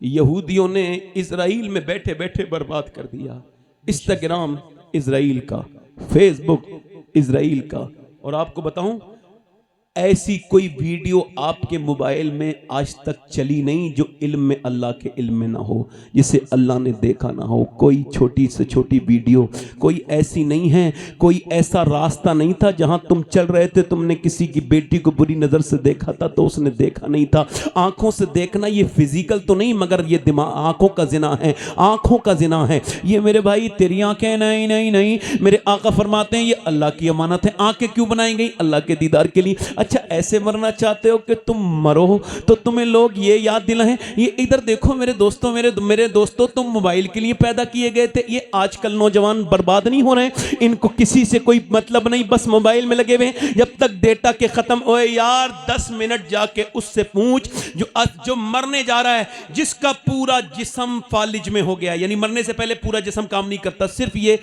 यहूदियों ने इजराइल में बैठे बैठे बर्बाद कर दिया। इंस्टाग्राम इजराइल का, फेसबुक इजराइल का। और आपको बताऊं, ऐसी कोई वीडियो आपके मोबाइल में आज तक चली नहीं जो इल्म में, अल्लाह के इल्म में ना हो, जिसे अल्लाह ने देखा ना हो। कोई छोटी से छोटी वीडियो कोई ऐसी नहीं है, कोई ऐसा रास्ता नहीं था जहां तुम चल रहे थे, तुमने किसी की बेटी को बुरी नज़र से देखा था तो उसने देखा नहीं था। आंखों से देखना ये फिजिकल तो नहीं, मगर ये दिमाग, आंखों का जिना है, आंखों का जिना है ये मेरे भाई। तेरी आंखें नहीं नहीं नहीं, मेरे आका फरमाते हैं ये अल्लाह की अमानत है। आंखें क्यों बनाई गई? अल्लाह के दीदार के लिए। अच्छा, ऐसे मरना चाहते हो कि तुम मरो तो तुम्हें लोग ये याद दिलाएं, ये इधर देखो मेरे दोस्तों, मेरे दोस्तों, तुम मोबाइल के लिए पैदा किए गए थे। ये आजकल नौजवान बर्बाद नहीं हो रहे, इनको किसी से कोई मतलब नहीं, बस मोबाइल में लगे हुए। जब तक डेटा के खत्म होए यार, 10 मिनट जाके उससे पूछ जो मरने जा रहा है, जिसका पूरा जिस्म फालिज में हो गया, यानी मरने से पहले पूरा जिस्म काम नहीं करता, सिर्फ ये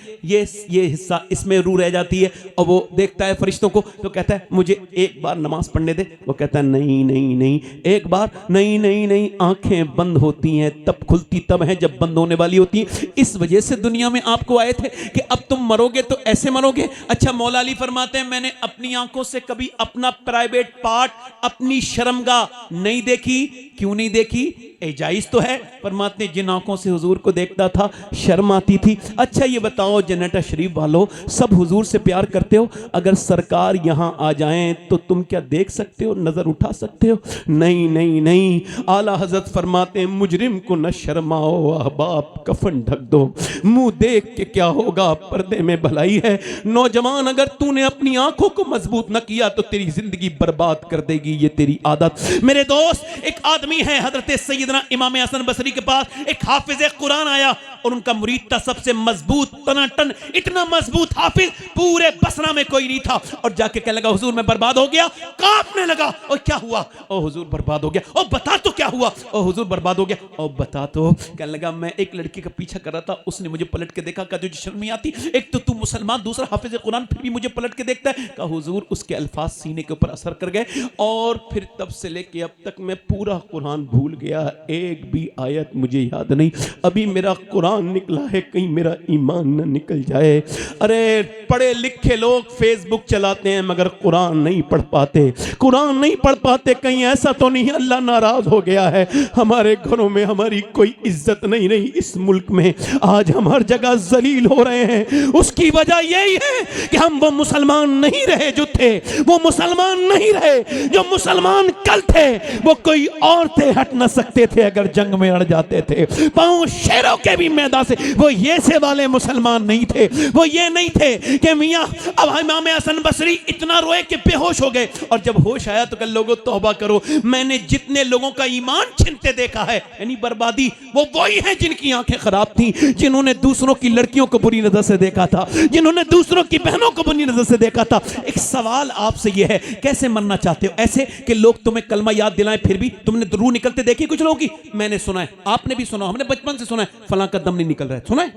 हिस्सा इसमें रूह रह जाती है। और वो देखता है फरिश्तों को तो कहता है मुझे एक बार नमाज पढ़ने दे। वो कहता है नहीं नहीं नहीं, एक बार नहीं नहीं नहीं। आंखें बंद होती हैं तब खुलती तब है जब बंद होने वाली होती है। इस वजह से दुनिया में आपको आए थे कि अब तुम मरोगे तो ऐसे मरोगे। अच्छा, मौला अली फरमाते हैं मैंने अपनी आंखों से कभी अपना प्राइवेट पार्ट, अपनी शर्मगाह नहीं देखी। क्यों नहीं देखी? जायज तो है। फरमाते हैं जिन आंखों से हुजूर को देखता था शर्म आती थी। अच्छा ये बताओ जन्नत शरीफ वालों, सब हुजूर से प्यार करते हो, अगर सरकार यहां आ जाएं तो तुम क्या देख सकते हो, नजर उठा सकते हो? नहीं नहीं नहीं। आला हजरत फरमाते हैं मुजरिम को न शर्माओ अहबाब, कफन ढक दो, मुंह देख के क्या होगा, पर्दे में भलाई है। नौजवान, अगर तूने अपनी आंखों को मजबूत न किया तो तेरी जिंदगी बर्बाद कर देगी ये तेरी आदत। मेरे दोस्त, एक आदमी है हजरत सैयदना इमाम हसन बसरी के पास, एक हाफिज कुरान आया और उनका मुरीद था सबसे मजबूत, टनाटन, इतना मजबूत हाफिज पूरे बसरा में कोई नहीं था। और जाके कहने लगा हुजूर मैं बर्बाद हो गया। कांपने लगा। और क्या हुआ? ओ हुजूर बर्बाद हो गया। ओ बता तो क्या हुआ? ओ हुजूर बर्बाद हो गया। ओ बता तो। कहने लगा मैं एक लड़की का पीछा कर रहा था, उसने मुझे पलट के देखा, कहा तुझे शर्म नहीं आती? एक तो तू मुसलमान, दूसरा हाफिज कुरान, फिर भी मुझे पलट के देखता है। कहा हुजूर उसके अल्फाज सीने के ऊपर असर कर गए और फिर तब से लेके अब तक मैं पूरा कुरान भूल गया, एक भी आयत मुझे याद नहीं। अभी मेरा कुरान निकला है, कहीं मेरा ईमान न निकल जाए। अरे पढ़े लिखे लोग फेसबुक चलाते हैं मगर कुरान नहीं पढ़ पाते, कुरान नहीं पढ़ पाते। कहीं ऐसा तो नहीं अल्लाह नाराज हो गया है? हमारे घरों में हमारी कोई इज्जत नहीं रही, इस मुल्क में आज हम हर जगह जलील हो रहे हैं। उसकी वजह यही है कि हम वो मुसलमान नहीं रहे जो थे, वो मुसलमान नहीं रहे जो मुसलमान कल थे। वो कोई और थे, हट न सकते थे अगर जंग में अड़ जाते थे। पांव शेरों के भी मैदान से वो ये से वाले मुसलमान नहीं थे। वो ये नहीं थे कि मियां अब इमाम हसन बसरी इतना रोए कि बेहोश हो गए। और जब होश आया तो कल लोगों तौबा करो, मैंने जितने लोगों का ईमान छिनते देखा है, यानी बर्बादी, वो वही है जिनकी आंखें खराब थी, जिन्होंने दूसरों की लड़कियों को बुरी नजर से देखा था, जिन्होंने दूसरों की बहनों को बुरी नजर से देखा था। एक सवाल आपसे यह है, कैसे मरना चाहते हो? ऐसे कि लोग तुम्हें कलमा याद दिलाएं फिर भी तुमने रूह निकलते देखी कुछ लोगों की? मैंने सुना है, आपने भी सुना, हमने बचपन से सुना है, फलां का दम नहीं निकल रहा है। सुना है?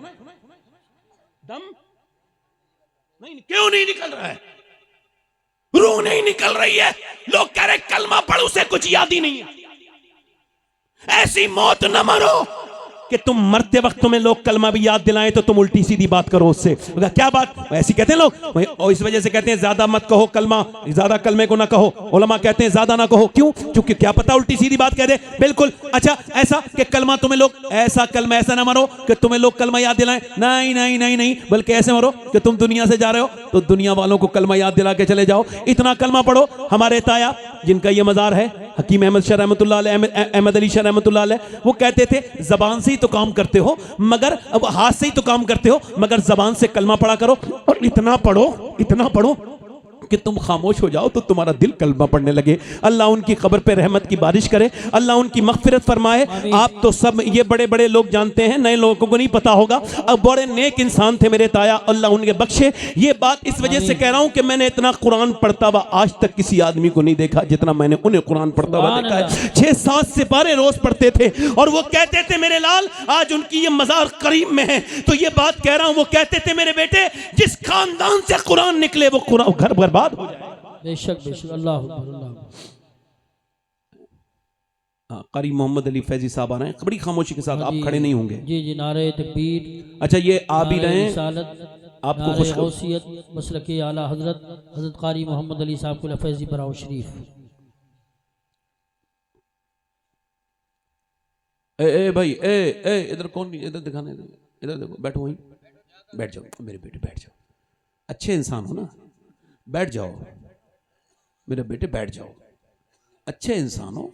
दम नहीं, क्यों नहीं निकल रहा है? रूह नहीं निकल रही है। लोग कह रहे कलमा पढ़, उसे कुछ याद ही नहीं है। ऐसी मौत न मरो कि तुम मरते वक्त तुम्हें लोग कलमा भी याद दिलाएं तो तुम उल्टी सीधी बात करो उससे। क्या बात? ऐसी कहते हैं लोग, और इस वजह से कहते हैं ज्यादा मत कहो कलमा, ज्यादा कलमे को ना कहो। उलमा कहते हैं ज्यादा ना कहो। क्यों? क्योंकि क्या पता उल्टी सीधी बात कह दे। बिल्कुल। अच्छा, ऐसा कि कलमा तुम्हें लोग, ऐसा कलमा ऐसा ना मरो कि तुम्हें लोग कलमा याद दिलाएं। नहीं नहीं नहीं नहीं, बल्कि ऐसे मरो कि तुम दुनिया से जा रहे हो तो दुनिया वालों को कलमा याद दिला के चले जाओ। इतना कलमा पढ़ो। हमारे ताया जिनका ये मजार है, हकीम अहमद शाह रहमतुल्लाह अलैह, अहमद अली शाह रहमतुल्लाह अलैह, वो कहते थे जबान से ही तो काम करते हो, मगर अब हाथ से ही तो काम करते हो, मगर जबान से कलमा पढ़ा करो। और इतना पढ़ो कि तुम खामोश हो जाओ तो तुम्हारा दिल कलमा पढ़ने लगे। अल्लाह उनकी कब्र पे रहमत की बारिश करे, अल्लाह उनकी मगफिरत फरमाए। आप तो सब ये बड़े बड़े लोग जानते हैं, नए लोगों को नहीं पता होगा। अब बड़े नेक इंसान थे मेरे ताया, अल्लाह उनके बख्शे। ये बात इस वजह से कह रहा हूं कि मैंने इतना कुरान पढ़ता हुआ आज तक किसी आदमी को नहीं देखा जितना मैंने उन्हें कुरान पढ़ता हुआ देखा है। 6-7 सिपारे रोज पढ़ते थे और वो कहते थे मेरे लाल, आज उनकी ये मजार करीम में है तो ये बात कह रहा हूं, वो कहते थे मेरे बेटे जिस खानदान से कुरान निकले वो कुरान घर बर्बाद हो जाए। बेशक बेशक। अल्लाह अल्लाह। कारी मोहम्मद अली फैजी साहब आ रहे हैं, बड़ी खामोशी के साथ, आप खड़े नहीं होंगे। जी जी, नारे तकबीर। अच्छा, ये आ भी रहे हैं, आपको खुशखबरी मसलक आला हजरत कारी मोहम्मद अली साहब को फैजी बराओ शरीफ। ए भाई, ए इधर कौन, इधर दिखाने, इधर देखो, बैठो वहीं, बैठ जाओ मेरे बेटे, बैठ जाओ, अच्छे इंसान हो ना, बैठ जाओ मेरे बेटे, बैठ जाओ, अच्छे इंसान हो,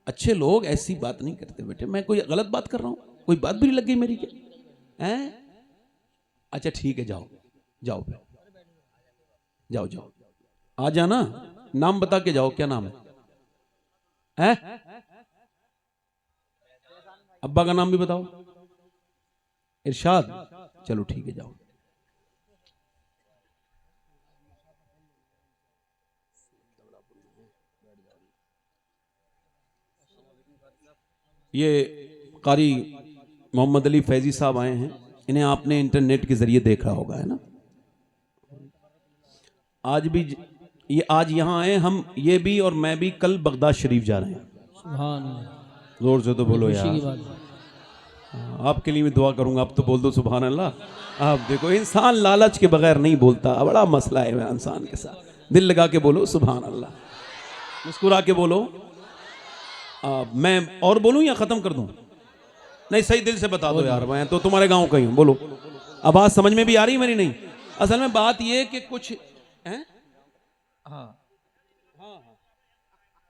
अच्छे लोग ऐसी बात नहीं करते बेटे। मैं कोई गलत बात कर रहा हूँ? कोई बात भी लग गई मेरी क्या? हैं? अच्छा ठीक है, जाओ जाओ जाओ जाओ, आ जाना, नाम बता के जाओ, क्या नाम है? अब्बा का नाम भी बताओ। इरशाद, चलो ठीक है, जाओ। ये कारी मोहम्मद अली फैजी साहब आए हैं, इन्हें आपने इंटरनेट के जरिए देखा होगा, है ना? आज भी ये आज यहाँ आए हम, ये भी और मैं भी कल बगदाद शरीफ जा रहे हैं। सुभान अल्लाह, जोर से तो बोलो यार, आपके लिए भी दुआ करूंगा, आप तो बोल दो सुभान अल्लाह। आप देखो, इंसान लालच के बगैर नहीं बोलता, बड़ा मसला है इंसान के साथ। दिल लगा के बोलो सुभान अल्लाह, मुस्कुरा के बोलो। मैं और बोलूं या खत्म कर दूं? नहीं, सही दिल से बता दो यार, मैं तो तुम्हारे गांव का ही हूं, बोलो। आवाज समझ में भी आ रही है मेरी? नहीं, असल में बात ये कि कुछ हैं,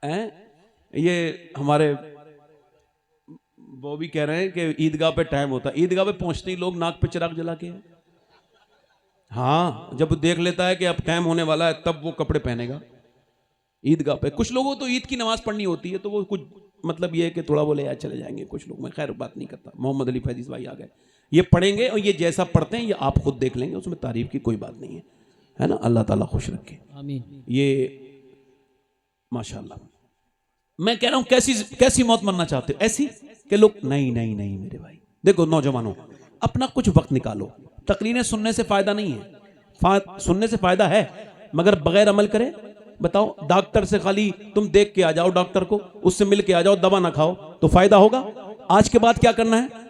हैं, ये हमारे वो भी कह रहे हैं कि ईदगाह पे टाइम होता है, ईदगाह पे पहुंचते ही लोग नाक पे चिराग जला के, हाँ, जब देख लेता है कि अब टाइम होने वाला है तब वो कपड़े पहनेगा ईदगाह पे। कुछ लोगों तो ईद की नमाज पढ़नी होती है तो वो कुछ मतलब ये है कि थोड़ा बोले यार चले जाएंगे कुछ लोग, मैं खैर बात नहीं करता। मोहम्मद अली फैजी भाई आ गए, ये पढ़ेंगे और ये जैसा पढ़ते हैं ये आप खुद देख लेंगे, उसमें तारीफ की कोई बात नहीं है ना? अल्लाह ताला खुश रखे, आमीन। ये माशाल्लाह, मैं कह रहा हूं कैसी मौत मरना चाहते हो? ऐसी कि लोग नहीं नहीं नहीं मेरे भाई, देखो नौजवानों, अपना कुछ वक्त निकालो। तकरीरें सुनने से फायदा नहीं है, सुनने से फायदा है मगर बगैर अमल करे। बताओ, डॉक्टर से खाली तुम देख के आ जाओ, डॉक्टर को उससे मिल के आ जाओ, दवा ना खाओ तो फायदा होगा? आज के बाद क्या करना है?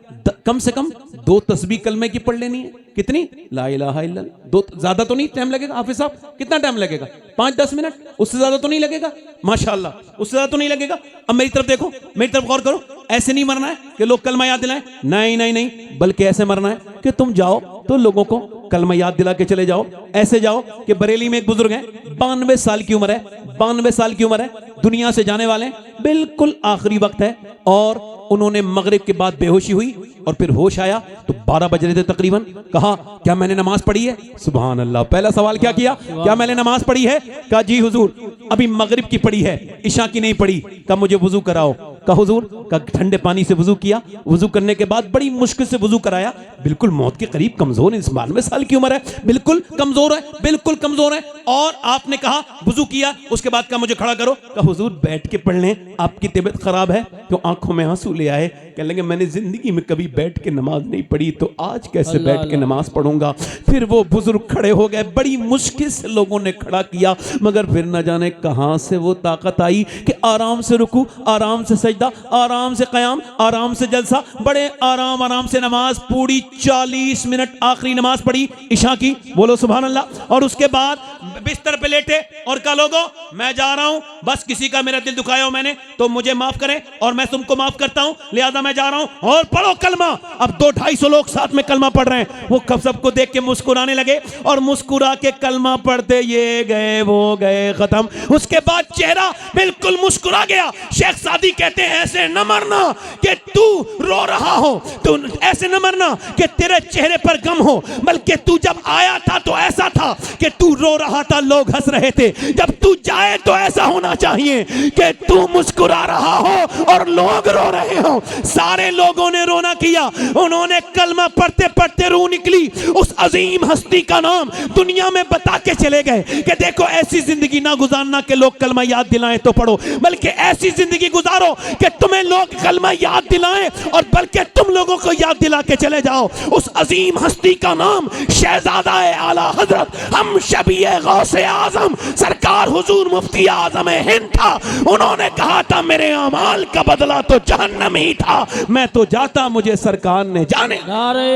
कम से कम 2 तस्बीह कलमे की पढ़ लेनी है। कितनी? ला इलाहा इल्लल्लाह। 2, ज्यादा तो नहीं टाइम लगेगा हाफिज साहब? कितना टाइम लगेगा? 5-10 मिनट, उससे ज्यादा तो नहीं लगेगा? माशाल्लाह, उससे ज्यादा तो नहीं लगेगा। अब मेरी तरफ देखो, मेरी तरफ गौर करो। ऐसे नहीं मरना है कि लोग कलमा याद दिलाएं, नहीं नहीं नहीं, बल्कि ऐसे मरना है कि तुम जाओ तो लोगों को कलमा याद दिला के चले जाओ। ऐसे जाओ कि बरेली में एक बुजुर्ग है, 92 साल की उम्र है, 92 साल की उम्र है, दुनिया से जाने वाले, बिल्कुल आखिरी वक्त है, और उन्होंने मगरिब के बाद बेहोशी हुई और फिर होश आया तो 12 बज रहे थे तकरीबन। कहा क्या मैंने नमाज पढ़ी है? सुभान अल्लाह। पहला सवाल क्या किया? क्या मैंने नमाज पढ़ी है? कहा जी हुजूर अभी मगरिब की पढ़ी है, इशा की नहीं पढ़ी। कहा मुझे वुजू कराओ। कहा हुजूर, का ठंडे पानी से वुजू किया, वुजू करने के बाद बड़ी मुश्किल से वुजू कराया, बिल्कुल मौत के करीब, कमजोर, 92 साल की उम्र है, बिल्कुल कमजोर है, बिल्कुल कमजोर है। और आपने कहा वुजू किया, उसके बाद कहा मुझे खड़ा करो। कहा हुजूर बैठ के पढ़ लें, आपकी तबीयत खराब है। तो आंखों में आंसू ले आए, कहने लगे मैंने जिंदगी में कभी बैठ के नमाज नहीं पढ़ी तो आज कैसे बैठ के नमाज पढ़ूंगा। फिर वो बुजुर्ग खड़े हो गए, बड़ी मुश्किल से लोगों ने खड़ा किया, मगर फिर न जाने कहां से वो ताकत आई कि आराम से रुकू, आराम से सजदा, आराम से कयाम, आराम से जलसा, बड़े आराम से नमाज पूरी 40 मिनट आखिरी नमाज पढ़ी इशा की, बोलो सुभान अल्लाह। और उसके बाद बिस्तर पे लेटे और कहा लोगों मैं जा रहा हूं, बस किसी का मेरा दिल दुखाया हो मैंने तो मुझे माफ करें और मैं तुमको माफ करता हूं, लिहाजा मैं जा रहा हूं और पढ़ो कलमा। अब 200-250 लोग साथ में कलमा पढ़ रहे हैं। वो सबको देख के मुस्कुराने लगे और मुस्कुरा के कलमा पढ़ते ये गए वो गए, खत्म। उसके बाद चेहरा बिल्कुल मुस्कुरा गया। शेख सादी कहते हैं ऐसे न मरना कि तू रो रहा हो, तू ऐसे न मरना कि तेरे चेहरे पर गम हो, बल्कि तू जब आया था तो ऐसा था कि तू रो रहा था, लोग हंस रहे थे। जब तू जाए तो ऐसा होना चाहिए कि तू मुस्कुरा रहा हो और लोग रो रहे हो। सारे लोगों ने रोना किया, उन्होंने कलमा पढ़ते पढ़ते रूह निकली। उस अजीम हस्ती का नाम दुनिया में बता के चले गए कि देखो ऐसी जिंदगी ना गुजारना कि लोग कलमा याद दिलाएं तो पढ़ो, बल्कि ऐसी जिंदगी गुजारो कि तुम्हें लोग कलमा याद दिलाएं और बल्कि तुम लोगों को याद दिला के चले जाओ। उस अजीम हस्ती का नाम शहजादा आला हजरत हम शबीए गौसे आजम सरकार हुजूर मुफ्ती आजम हिंद था, उन्होंने कहा था मेरे अमाल का बदला तो जहन्नम ही था, मैं तो जाता मुझे सरकार ने जाने। नारे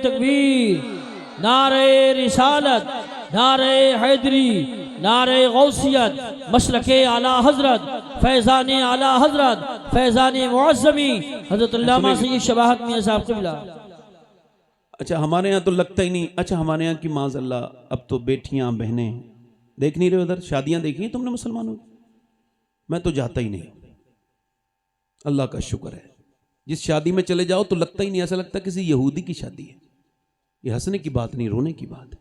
तकबीर, नारे रिसालत, नारे हैदरी, नारे गौसियत, मसलके आला हजरत, फैज़ान आला हजरत, फैज़ान मुअज़्ज़मी हजरत अल्लामा सय्यद शबाहत मियां साहब क़िबला। अच्छा हमारे यहाँ तो लगता ही नहीं। अच्छा हमारे यहाँ की माज़अल्लाह अब तो बेटियां बहनें देख नहीं रहे उधर, शादियां देखी हैं तुमने मुसलमानों की? मैं तो जाता ही नहीं। अल्लाह का शुक्र है, जिस शादी में चले जाओ तो लगता ही नहीं, ऐसा लगता किसी यहूदी की शादी है। ये हंसने की बात नहीं, रोने की बात है।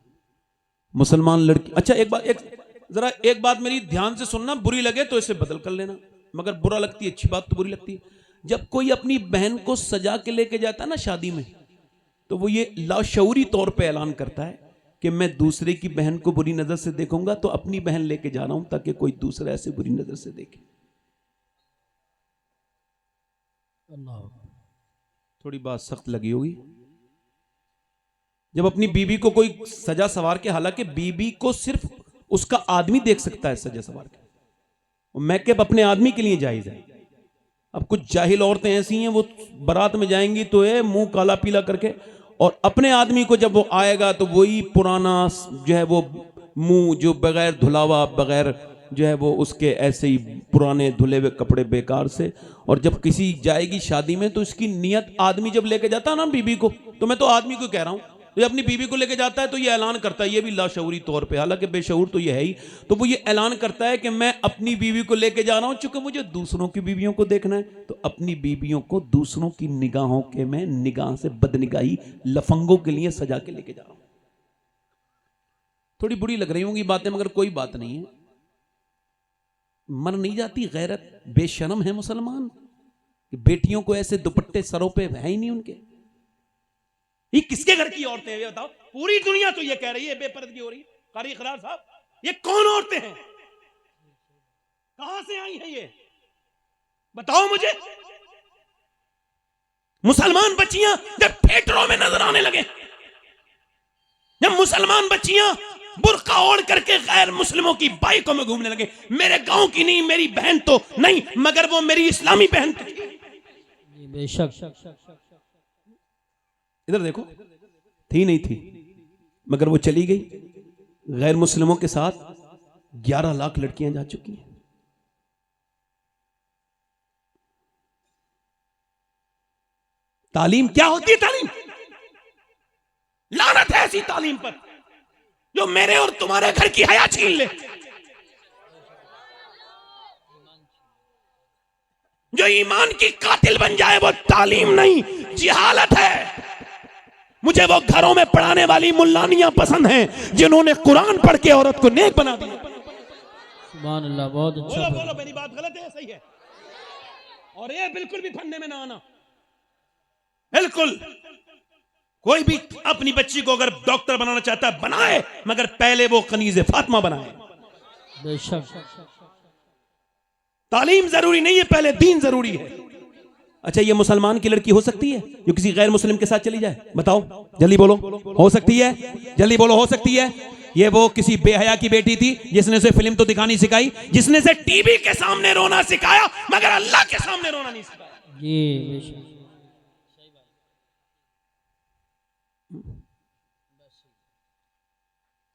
मुसलमान लड़की, अच्छा एक बात मेरी ध्यान से सुनना, बुरी लगे तो इसे बदल कर लेना, मगर बुरा लगती है, अच्छी बात तो बुरी लगती है। जब कोई अपनी बहन को सजा के लेके जाता है ना शादी में, तो वो ये लाशऊरी तौर पे ऐलान करता है कि मैं दूसरे की बहन को बुरी नजर से देखूंगा तो अपनी बहन लेके जा रहा हूं ताकि कोई दूसरा ऐसे बुरी नजर से देखे। थोड़ी बात सख्त लगी होगी जब अपनी बीबी को कोई सजा सवार के, हालांकि बीबी को सिर्फ उसका आदमी देख सकता है सजा सवार के, मैकअप अपने आदमी के लिए जायज है। अब कुछ जाहिल औरतें ऐसी हैं, वो बारात में जाएंगी तो ये मुंह काला पीला करके, और अपने आदमी को जब वो आएगा तो वही पुराना जो है वो मुंह जो बगैर धुलावा, बगैर जो है वो उसके ऐसे ही पुराने धुले हुए कपड़े बेकार से। और जब किसी जाएगी शादी में तो इसकी नियत, आदमी जब लेके जाता है ना बीबी को, तो मैं तो आदमी को कह रहा हूं, तो ये अपनी बीबी को लेके जाता है तो ये ऐलान करता है, ये भी लाशऊरी तौर पे, हालांकि बेशऊर तो ये है ही, तो वो ये ऐलान करता है कि मैं अपनी बीवी को लेके जा रहा हूं, चूंकि मुझे दूसरों की बीवियों को देखना है, तो अपनी बीवियों को दूसरों की निगाहों के मैं निगाह से बदनिगाही लफंगों के लिए सजा के लेके जा रहा हूं। थोड़ी बुरी लग रही होंगी बातें, मगर कोई बात नहीं है, मर नहीं जाती गैरत। बेशरम है मुसलमान, बेटियों को ऐसे दुपट्टे सरों पे है ही नहीं उनके। ये किसके घर की औरतें हैं ये बताओ? पूरी दुनिया तो ये कह रही है बेपर्दगी हो रही है। कारी इकरार साहब, ये कौन औरतें हैं, कहां से आई हैं ये, बताओ मुझे। मुसलमान बच्चियां जब थिएटरों में नजर आने लगे, जब मुसलमान बच्चियां बुर्का ओढ़ करके गैर मुस्लिमों की बाइकों में घूमने लगे, मेरे गांव की नहीं, मेरी बहन तो नहीं, मगर वो मेरी इस्लामी बहन थी। बेशक इधर देखो, थी नहीं थी, मगर वो चली गई। गैर मुस्लिमों के साथ 11 लाख लड़कियां जा चुकी हैं। तालीम क्या होती है? तालीम लानत है ऐसी तालीम पर जो मेरे और तुम्हारे घर की हया छीन ले, जो ईमान की कातिल बन जाए। वो तालीम नहीं, जिहालत है। मुझे वो घरों में पढ़ाने वाली मुल्लानियां पसंद हैं जिन्होंने कुरान पढ़ के औरत को नेक बना दिया। सुभान अल्लाह, बहुत अच्छा। बोलो मेरी बात गलत है, सही है? और ये बिल्कुल भी फंदे में ना आना, बिल्कुल। कोई भी अपनी बच्ची को अगर डॉक्टर बनाना चाहता है बनाए, मगर पहले वो कनीज़े फातिमा बनाए। बेशक तालीम जरूरी नहीं है, पहले दीन जरूरी है। अच्छा, ये मुसलमान की लड़की हो सकती है जो किसी गैर मुस्लिम के साथ चली जाए? बताओ जल्दी बोलो, हो सकती है? जल्दी बोलो, हो सकती है? ये वो किसी बेहया की बेटी थी जिसने उसे फिल्म तो दिखानी सिखाई, जिसने से टीवी के सामने रोना सिखाया, मगर अल्लाह के सामने रोना नहीं सिखाया। जी बेशक।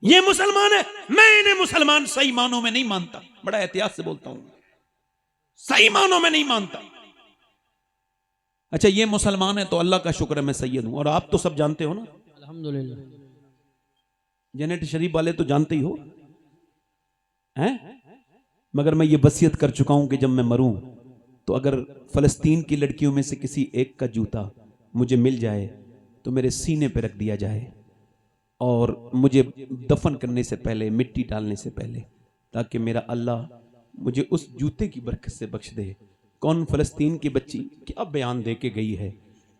ये मुसलमान है। मैं इन्हें मुसलमान सही मानों में नहीं मानता, बड़ा एहतियात से बोलता हूं, सही मानों में नहीं मानता। अच्छा, ये मुसलमान है तो अल्लाह का शुक्र है मैं सैयद हूं। और आप तो सब जानते हो ना, अल्हम्दुलिल्लाह। जेनेट शरीफ वाले तो जानते ही हो हैं, मगर मैं ये वसीयत कर चुका हूं कि जब मैं मरूं तो अगर फलस्तीन की लड़कियों में से किसी एक का जूता मुझे मिल जाए तो मेरे सीने पे रख दिया जाए, और मुझे दफन करने से पहले, मिट्टी डालने से पहले, ताकि मेरा अल्लाह मुझे उस जूते की बरकत से बख्श दे। कौन फलस्तीन की बच्ची क्या बयान दे के गई है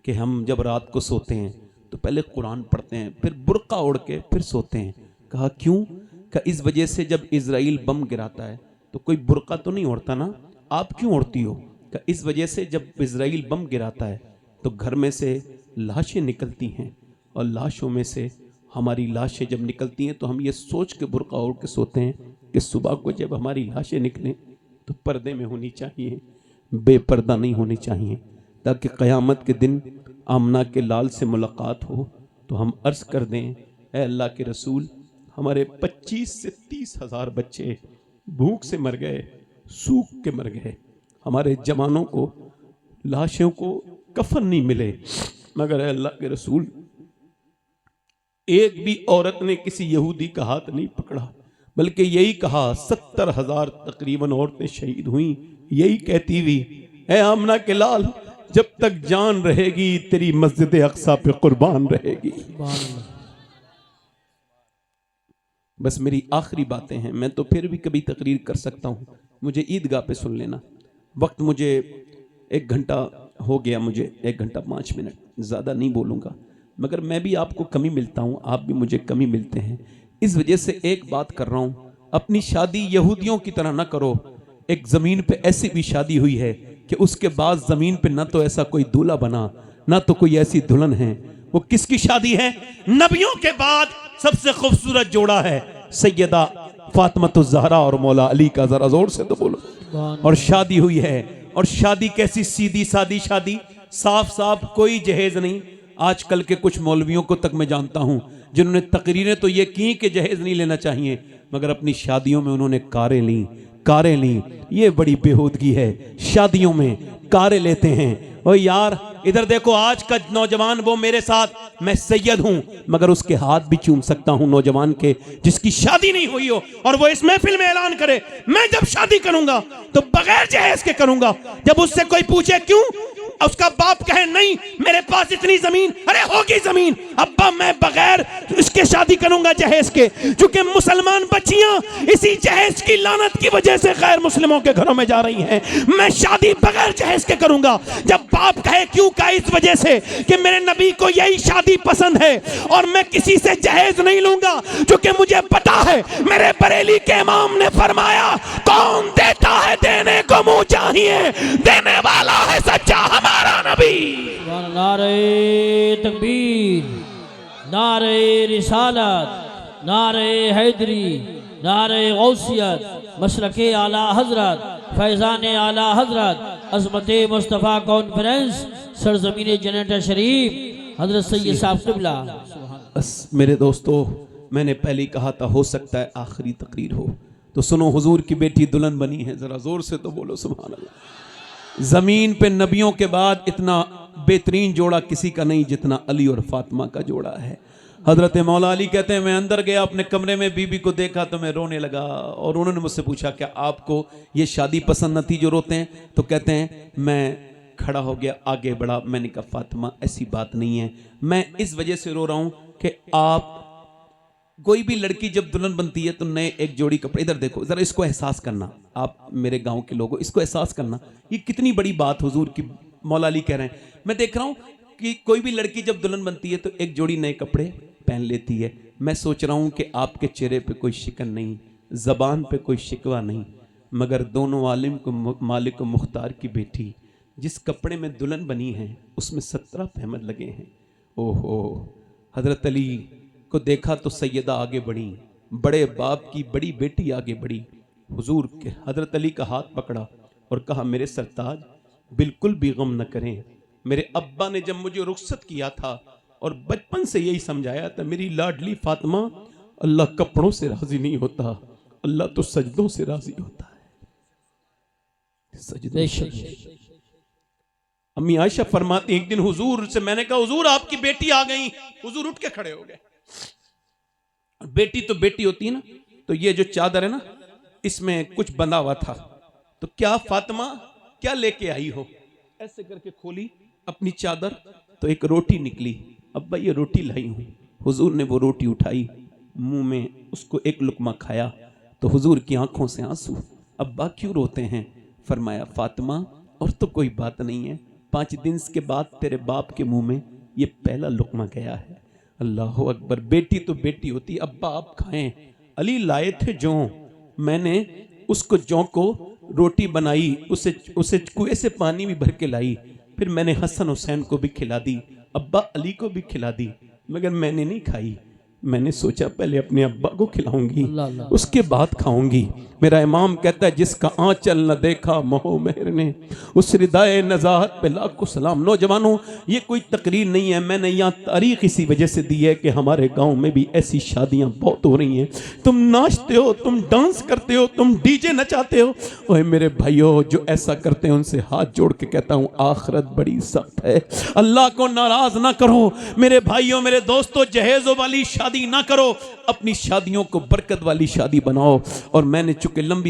कि हम जब रात को सोते हैं तो पहले कुरान पढ़ते हैं, फिर बुर्का ओढ़ के फिर सोते हैं। कहा क्यों? कहा इस वजह से जब इजराइल बम गिराता है तो कोई बुर्का तो नहीं ओढ़ता ना, आप क्यों ओढ़ती हो? कहा इस वजह से जब इजराइल बम गिराता है तो घर में से लाशें निकलती हैं और लाशों में से हमारी लाशें जब निकलती हैं तो हम ये सोच के बुर्का ओढ़ के सोते हैं कि सुबह को जब हमारी लाशें निकलें तो पर्दे में होनी चाहिए, बेपर्दा नहीं होनी चाहिए, ताकि क़यामत के दिन आमना के लाल से मुलाकात हो तो हम अर्ज़ कर दें, ऐ अल्लाह के रसूल, हमारे 25 से 30 हज़ार बच्चे भूख से मर गए, सूख के मर गए, हमारे जवानों को, लाशों को कफन नहीं मिले, मगर अल्लाह के रसूल एक भी औरत ने किसी यहूदी का हाथ नहीं पकड़ा, बल्कि यही कहा 70,000 तकरीबन औरतें शहीद हुई, यही कहती हुई, ऐ आमना के लाल, जब तक जान रहेगी तेरी मस्जिद अक्सा पे कुर्बान रहेगी। बस मेरी आखिरी बातें हैं, मैं तो फिर भी कभी तकरीर कर सकता हूँ, मुझे ईदगाह पे सुन लेना। वक्त मुझे 1 घंटा हो गया, मुझे 1 घंटा 5 मिनट, ज़्यादा नहीं बोलूँगा, मगर मैं भी आपको कमी मिलता हूँ, आप भी मुझे कमी मिलते हैं। इस वजह से एक बात कर रहा हूँ, अपनी शादी यहूदियों की तरह ना करो। एक ज़मीन पे ऐसी भी शादी हुई है कि उसके बाद ज़मीन पे ना तो ऐसा कोई दूल्हा बना, ना तो कोई ऐसी दुल्हन है। वो किसकी शादी है? नबियों के बाद सबसे खूबसूरत जोड़ा है सैयदा फातिमा ज़हरा और मौला अली का, जरा जोर से तो बोलो। और शादी हुई है, और शादी कैसी सीधी सादी शादी, साफ साफ, कोई जहेज नहीं। आजकल के कुछ मौलवियों को तक मैं जानता हूं जिन्होंने तकरीरें तो ये की कि जहेज नहीं लेना चाहिए, मगर अपनी शादियों में उन्होंने कारें ली। ये बड़ी बेहूदगी है, शादियों में कारें लेते हैं। ओ यार इधर देखो, आज का नौजवान, वो मेरे साथ, मैं सैयद हूं मगर उसके हाथ भी चूम सकता हूं, नौजवान के जिसकी शादी नहीं हुई हो, और वो इस महफिल में ऐलान करे मैं जब शादी करूंगा तो बगैर जहेज के करूंगा। जब उससे कोई पूछे क्यों, उसका बाप कहे नहीं मेरे पास इतनी जमीन, अरे होगी जमीन, अब्बा मैं बगैर इसके शादी करूंगा जहेज के। क्योंकि मुसलमान बच्चियां इसी जहेज की लानत की वजह से गैर मुस्लिमों के घरों में जा रही हैं, मैं शादी बगैर जहेज के करूंगा। जब बाप कहे क्यों, का इस वजह से कि मेरे नबी को यही शादी पसंद है और मैं किसी से जहेज नहीं लूंगा, क्योंकि मुझे पता है मेरे बरेली के इमाम ने फरमाया कौन देता है देने को मुंह चाहिए, देने वाला है सच्चा हमारा नबी। नारे तकबीर, नारे रिसालत, नारे हैदरी, नारे गौसियत, मशरके आला हजरत, फैज़ान आला हजरत, अज़मत मुस्तफ़ा कॉन्फ्रेंस, सरजमीन जन्नत शरीफ, हजरत सैयद साहब क़िबला। बस मेरे दोस्तों, मैंने पहले ही कहा था हो सकता है आखिरी तकरीर हो, तो सुनो, हुजूर की बेटी दुल्हन बनी है, जरा जोर से तो बोलो सुभान अल्लाह। जमीन पे नबियों के बाद इतना बेहतरीन जोड़ा किसी का नहीं जितना अली और फातिमा का जोड़ा है। हजरत मौला अली कहते हैं, मैं अंदर गया अपने कमरे में, बीबी को देखा तो मैं रोने लगा, और उन्होंने मुझसे पूछा क्या आपको ये शादी पसंद न थी जो रोते हैं? तो कहते हैं मैं खड़ा हो गया, आगे बढ़ा, मैंने कहा फातिमा ऐसी बात नहीं है, मैं इस वजह से रो रहा हूं कि आप, कोई भी लड़की जब दुल्हन बनती है तो नए एक जोड़ी कपड़े, इधर देखो जरा, इसको एहसास करना, आप मेरे गांव के लोगों, इसको एहसास करना, ये कितनी बड़ी बात हुजूर की मौला अली कह रहे हैं। मैं देख रहा हूं कि कोई भी लड़की जब दुल्हन बनती है तो एक जोड़ी नए कपड़े पहन लेती है। मैं सोच रहा हूं कि आपके चेहरे पे कोई शिकन नहीं, जबान पे कोई शिकवा नहीं, मगर दोनों आलिम को, मालिक व मुख्तार की बेटी जिस कपड़े में दुल्हन बनी है उसमें 17 फहमद लगे हैं। ओहो, हजरत अली को देखा तो सैयदा आगे बढ़ी, बड़े बाप की बड़ी बेटी आगे बढ़ी, हुजूर के हजरत अली का हाथ पकड़ा और कहा मेरे सरताज बिल्कुल भी गम न करें, मेरे अब्बा ने जब मुझे रुखसत किया था और बचपन से यही समझाया था, मेरी लाडली फातिमा, अल्लाह कपड़ों से राजी नहीं होता, अल्लाह तो सजदों से राजी होता है। सजदे अम्मी आयशा फरमाती, एक दिन हुजूर से मैंने कहा हुजूर आपकी बेटी आ गई, हुजूर उठ के खड़े हो गए। बेटी तो बेटी होती है ना, तो ये जो चादर है ना इसमें कुछ बंधा हुआ था, तो क्या फातिमा क्या लेके आई हो? ऐसे करके खोली अपनी चादर तो एक रोटी निकली, अब्बा ये रोटी लाई हूं। हुजूर ने वो रोटी उठाई, मुंह में उसको एक लुकमा खाया तो हुजूर की आंखों से आंसू। अब्बा क्यों रोते हैं? फरमाया फातिमा और तो कोई बात नहीं है, 5 दिन के बाद तेरे बाप के मुंह में ये पहला लुकमा गया है। अल्लाह अकबर, बेटी तो बेटी होती, अब्बा आप खाएं। अली लाए थे जौ, मैंने उसको जौ को रोटी बनाई, उसे कुएं से पानी भी भर के लाई, फिर मैंने हसन हुसैन को भी खिला दी, अब्बा अली को भी खिला दी, मगर मैंने नहीं खाई। मैंने सोचा पहले अपने अब्बा को खिलाऊंगी, अल्लाह अल्लाह। उसके बाद खाऊंगी। मेरा इमाम कहता है जिसका आंचल न देखा मोह मेहर ने, उस रिदाए नजाहत पे लाखों सलाम। नौजवानों, ये कोई तकरीर नहीं है, मैंने यहाँ तारीख इसी वजह से दी है कि हमारे गांव में भी ऐसी शादियां बहुत हो रही हैं। तुम नाचते हो, तुम डांस करते हो, तुम डीजे नचाते हो। ओए मेरे भाइयों, जो ऐसा करते हैं उनसे हाथ जोड़ के कहता हूँ आखिरत बड़ी सख्त है। अल्लाह को नाराज ना करो मेरे भाइयों, मेरे दोस्तों। जहेजों वाली शादी ना करो, अपनी शादियों को बरकत वाली शादी बनाओ। और मैंने चूंकि लंबी